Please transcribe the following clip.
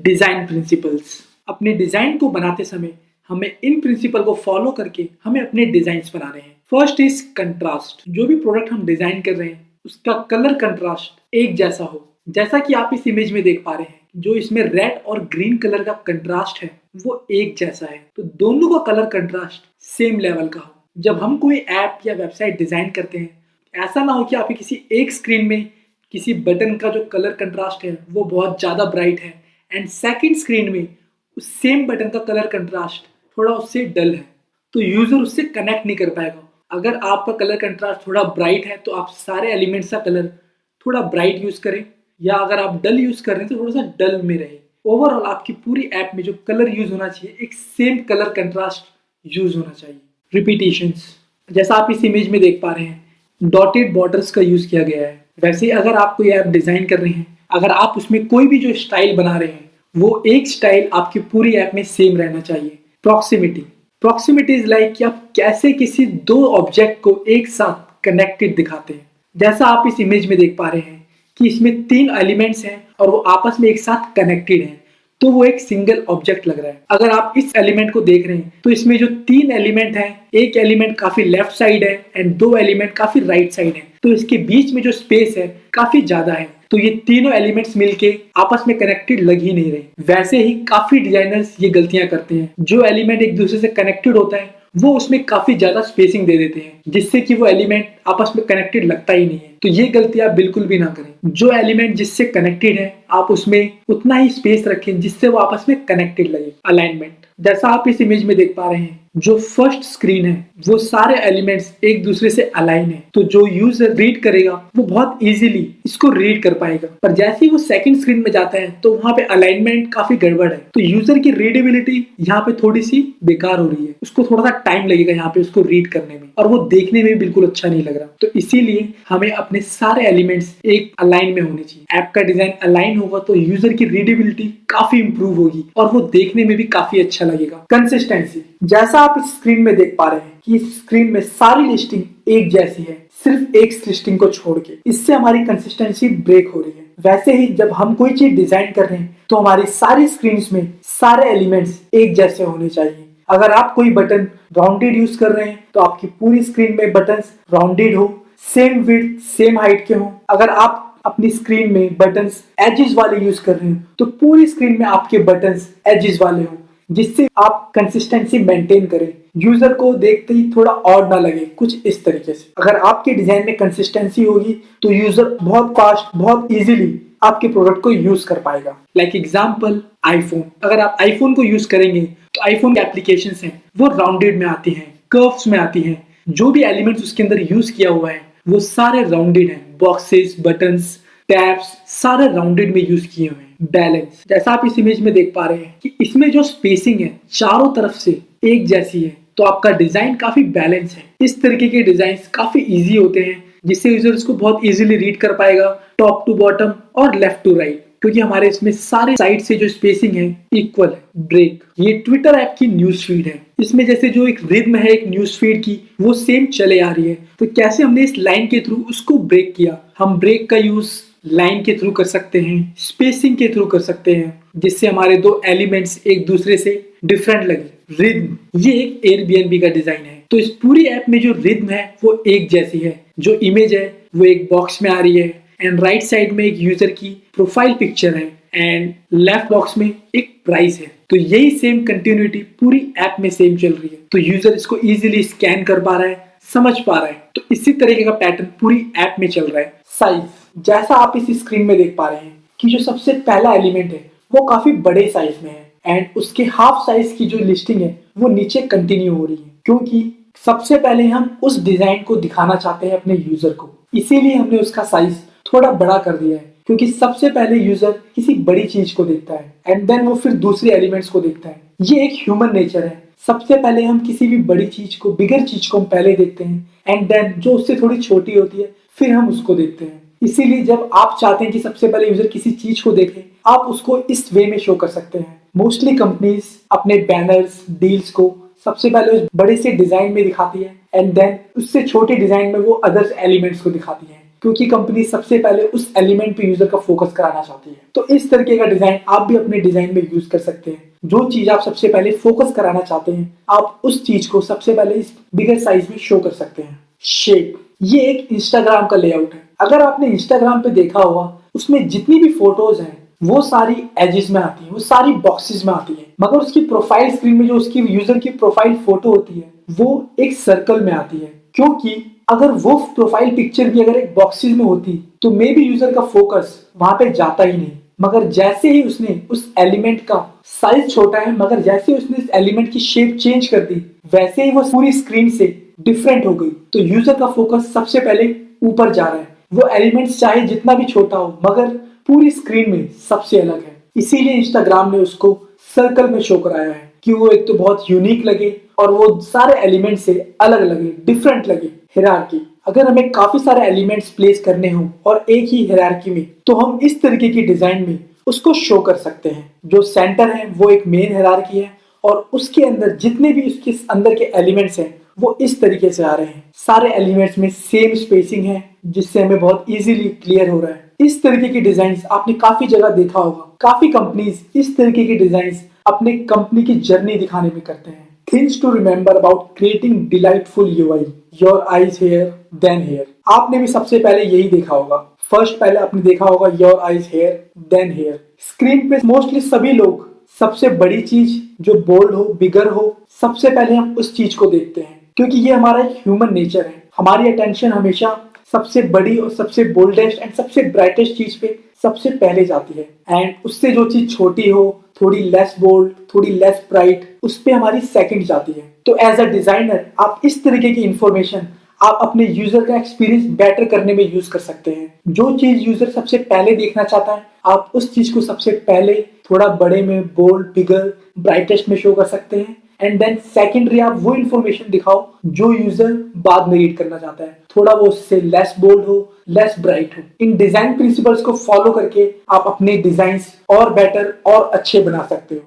Design principles. अपने design को बनाते समय हमें इन प्रिंसिपल को फॉलो करके हमें अपने डिजाइन्स बनाने हैं। First is contrast. जो भी प्रोडक्ट हम डिजाइन कर रहे हैं उसका कलर कंट्रास्ट एक जैसा हो। जैसा कि आप इस इमेज में देख पा रहे हैं, जो इसमें रेड और ग्रीन कलर का कंट्रास्ट है वो एक जैसा है, तो दोनों का कलर कंट्रास्ट सेम लेवल का हो। जब हम कोई ऐप या वेबसाइट डिजाइन करते हैं, ऐसा ना हो कि आप किसी एक स्क्रीन में किसी बटन का जो कलर कंट्रास्ट है वो बहुत ज्यादा ब्राइट है एंड सेकंड स्क्रीन में उस सेम बटन का कलर कंट्रास्ट थोड़ा उससे डल है, तो यूजर उससे कनेक्ट नहीं कर पाएगा। अगर आपका कलर कंट्रास्ट थोड़ा ब्राइट है तो आप सारे एलिमेंट्स का कलर थोड़ा ब्राइट यूज करें, या अगर आप डल यूज कर रहे हैं तो थोड़ा सा डल में रहे। ओवरऑल आपकी पूरी ऐप में जो कलर यूज होना चाहिए एक सेम कलर कंट्रास्ट यूज होना चाहिए। रिपीटेशंस, जैसा आप इस इमेज में देख पा रहे हैं डॉटेड बॉर्डर्स का यूज किया गया है। वैसे अगर आप कोई ऐप डिजाइन कर रहे हैं, अगर आप उसमें कोई भी जो स्टाइल बना रहे हैं वो एक स्टाइल आपकी पूरी ऐप में सेम रहना चाहिए। प्रॉक्सिमिटी इज लाइक कि आप कैसे किसी दो ऑब्जेक्ट को एक साथ कनेक्टेड दिखाते हैं। जैसा आप इस इमेज में देख पा रहे हैं कि इसमें 3 एलिमेंट्स हैं और वो आपस में एक साथ कनेक्टेड हैं, तो वो एक सिंगल ऑब्जेक्ट लग रहा है। अगर आप इस एलिमेंट को देख रहे हैं तो इसमें जो 3 एलिमेंट हैं, एक एलिमेंट काफी लेफ्ट साइड है एंड 2 एलिमेंट काफी राइट साइड है, तो इसके बीच में जो स्पेस है काफी ज्यादा है, तो ये तीनों एलिमेंट्स मिलके आपस में कनेक्टेड लग ही नहीं रहे। वैसे ही काफी डिजाइनर्स ये गलतियां करते हैं, जो एलिमेंट एक दूसरे से कनेक्टेड होता है वो उसमें काफी ज्यादा स्पेसिंग दे देते हैं, जिससे कि वो एलिमेंट आपस में कनेक्टेड लगता ही नहीं है। तो ये गलती आप बिल्कुल भी ना करें। जो एलिमेंट जिससे कनेक्टेड है आप उसमें उतना ही स्पेस रखें जिससे वो आपस में कनेक्टेड लगे। अलाइनमेंट, जैसा आप इस इमेज में देख पा रहे हैं जो फर्स्ट स्क्रीन है वो सारे एलिमेंट्स एक दूसरे से अलाइन है, तो जो यूजर रीड करेगा वो बहुत इजीली इसको रीड कर पाएगा। पर जैसे ही वो सेकंड स्क्रीन में जाता है तो वहाँ पे अलाइनमेंट काफी गड़बड़ है, तो यूजर की रीडेबिलिटी यहाँ पे थोड़ी सी बेकार हो रही है। उसको थोड़ा सा टाइम लगेगा यहाँ पे उसको रीड करने में, और वो देखने में बिल्कुल अच्छा नहीं लग रहा। तो इसीलिए हमें अपने सारे एलिमेंट्स एक अलाइन में होने चाहिए। ऐप का डिजाइन अलाइन होगा तो यूजर की रीडेबिलिटी काफी इंप्रूव होगी और वो देखने में भी काफी अच्छा लगेगा। कंसिस्टेंसी, जैसा आप इस स्क्रीन में देख पा रहे हैं कि इस स्क्रीन में सारी लिस्टिंग एक जैसी है, सिर्फ एक लिस्टिंग को छोड़ के। इससे हमारी कंसिस्टेंसी ब्रेक हो रही है। वैसे ही जब हम कोई चीज डिजाइन कर रहे हैं तो हमारी सारी स्क्रीन्स में सारे एलिमेंट्स एक जैसे होने चाहिए। अगर आप कोई बटन राउंडेड यूज कर रहे हैं तो आपकी पूरी स्क्रीन में बटन्स राउंडेड हो, सेम विड्थ सेम हाइट के हो। अगर आप अपनी स्क्रीन में बटन्स एजेस वाले यूज कर रहे हैं तो पूरी स्क्रीन में आपके बटन्स एजेस वाले हो, जिससे आप कंसिस्टेंसी मेंटेन करें, यूजर को देखते ही थोड़ा ऑड ना लगे, कुछ इस तरीके से। अगर आपके डिजाइन में कंसिस्टेंसी होगी तो यूजर बहुत फास्ट बहुत इजीली आपके प्रोडक्ट को यूज कर पाएगा। लाइक एग्जांपल आईफोन, अगर आप आईफोन को यूज करेंगे तो आईफोन के एप्लीकेशंस हैं वो राउंडेड में आती हैं, कर्व्स में आती हैं। जो भी एलिमेंट्स उसके अंदर यूज किया हुआ है वो सारे राउंडेड हैं, बॉक्सेस, बटन्स, टैब्स सारे राउंडेड में यूज किए हुए हैं। बैलेंस, जैसा आप इस इमेज में देख पा रहे हैं कि इसमें जो स्पेसिंग है चारों तरफ से एक जैसी है, तो आपका डिजाइन काफी बैलेंस है। इस तरीके के डिजाइन काफी इजी होते हैं जिससे यूजर इसको बहुत इजीली रीड कर पाएगा, टॉप टू बॉटम और लेफ्ट टू राइट, क्योंकि हमारे इसमें सारे साइड से जो स्पेसिंग है इक्वल है। ब्रेक, ये ट्विटर ऐप की न्यूज फीड है, इसमें जैसे जो एक रिद्म है एक न्यूज फीड की वो सेम चले आ रही है, तो कैसे हमने इस लाइन के थ्रू उसको ब्रेक किया। हम ब्रेक का यूज लाइन के थ्रू कर सकते हैं, स्पेसिंग के थ्रू कर सकते हैं, जिससे हमारे दो एलिमेंट्स एक दूसरे से डिफरेंट लगे। रिद्म, ये एक एयरबीएनबी का डिजाइन है, तो इस पूरी ऐप में जो रिद्म है वो एक जैसी है। जो इमेज है वो एक बॉक्स में आ रही है एंड राइट साइड में एक यूजर की प्रोफाइल पिक्चर है एंड लेफ्ट बॉक्स में एक प्राइस है, तो यही सेम कंटिन्यूटी पूरी ऐप में सेम चल रही है, तो यूजर इसको इजीली स्कैन कर पा रहा है, समझ पा रहा है। तो इसी तरीके का पैटर्न पूरी ऐप में चल रहा है। साइज, जैसा आप इस स्क्रीन में देख पा रहे हैं कि जो सबसे पहला एलिमेंट है वो काफी बड़े साइज में है एंड उसके हाफ साइज की जो लिस्टिंग है वो नीचे कंटिन्यू हो रही है, क्योंकि सबसे पहले हम उस डिजाइन को दिखाना चाहते हैं अपने यूजर को, इसीलिए हमने उसका साइज थोड़ा बड़ा कर दिया है। क्योंकि सबसे पहले यूजर किसी बड़ी चीज को देखता है एंड देन वो फिर दूसरे एलिमेंट्स को देखता है। ये एक ह्यूमन नेचर है, सबसे पहले हम किसी भी बड़ी चीज को, बिगर चीज को हम पहले देखते हैं एंड देन जो उससे थोड़ी छोटी होती है फिर हम उसको देखते हैं। इसीलिए जब आप चाहते हैं कि सबसे पहले यूजर किसी चीज को देखे, आप उसको इस वे में शो कर सकते हैं। मोस्टली कंपनीज अपने बैनर्स, डील्स को सबसे पहले उस बड़े से डिजाइन में दिखाती है एंड देन उससे छोटे डिजाइन में वो अदर्स एलिमेंट्स को दिखाती है, क्योंकि कंपनी सबसे पहले उस एलिमेंट पे यूजर का फोकस कराना चाहती है। तो इस तरीके का डिजाइन आप भी अपने डिजाइन में यूज कर सकते हैं। जो चीज आप सबसे पहले फोकस कराना चाहते हैं, आप उस चीज को सबसे पहले इस बिगर साइज में शो कर सकते हैं। शेप, ये एक इंस्टाग्राम का लेआउट है। अगर आपने इंस्टाग्राम पे देखा होगा, उसमें जितनी भी फोटोज हैं वो सारी एजेस में आती है, वो सारी बॉक्सेस में आती है, मगर उसकी प्रोफाइल स्क्रीन में जो उसकी यूजर की प्रोफाइल फोटो होती है वो एक सर्कल में आती है। क्योंकि अगर वो प्रोफाइल पिक्चर भी अगर एक बॉक्सेस में होती तो मे बी यूजर का फोकस वहां पे जाता ही नहीं। मगर जैसे ही उसने उस एलिमेंट का साइज छोटा है, मगर जैसे ही उसने इस एलिमेंट की शेप चेंज कर दी, वैसे ही वो पूरी स्क्रीन से डिफरेंट हो गई। तो यूजर का फोकस सबसे पहले ऊपर जा रहा है। वो एलिमेंट्स चाहे जितना भी छोटा हो, मगर पूरी स्क्रीन में सबसे अलग है। इसीलिए इंस्टाग्राम ने उसको सर्कल में शो कराया है कि वो एक तो बहुत यूनिक लगे और वो सारे एलिमेंट से अलग लगे, डिफरेंट लगे। हिरार्की, अगर हमें काफी सारे एलिमेंट्स प्लेस करने हो और एक ही हिरार्की में, तो हम इस तरीके की डिजाइन में उसको शो कर सकते हैं। जो सेंटर है वो एक मेन हिरार्की है और उसके अंदर जितने भी उसके अंदर के एलिमेंट्स हैं वो इस तरीके से आ रहे हैं। सारे एलिमेंट्स में सेम स्पेसिंग है, जिससे हमें बहुत इजीली क्लियर हो रहा है। इस तरीके की डिजाइन आपने काफी जगह देखा होगा। काफी कंपनीज इस तरीके की डिजाइन अपने कंपनी की जर्नी दिखाने में करते हैं। Things to remember about creating delightful UI, your eyes here then here. आपने भी सबसे पहले यही देखा होगा। फर्स्ट पहले आपने देखा होगा your eyes here then here. Screen पे मोस्टली सभी लोग सबसे बड़ी चीज जो बोल्ड हो, बिगर हो, सबसे पहले हम उस चीज को देखते हैं, क्योंकि ये हमारा एक ह्यूमन नेचर है। हमारी अटेंशन हमेशा सबसे बड़ी और सबसे बोल्डेस्ट एंड सबसे ब्राइटेस्ट चीज पे सबसे पहले जाती है। एंड उससे जो चीज छोटी हो, थोड़ी लेस बोल्ड, थोड़ी लेस ब्राइट, उस पे हमारी सेकंड जाती है। तो एज अ डिजाइनर आप इस तरीके की इंफॉर्मेशन आप अपने यूजर का एक्सपीरियंस बेटर करने में यूज कर सकते हैं। जो चीज यूजर सबसे पहले देखना चाहता है, आप उस चीज को सबसे पहले थोड़ा बड़े में, बोल्ड, बिगर, ब्राइटेस्ट में शो कर सकते हैं। एंड देन सेकेंडरी आप वो इन्फॉर्मेशन दिखाओ जो यूजर बाद में रीड करना चाहता है, थोड़ा वो उससे लेस बोल्ड हो, लेस ब्राइट हो। इन डिजाइन प्रिंसिपल्स को फॉलो करके आप अपने डिजाइन और बेटर और अच्छे बना सकते हो।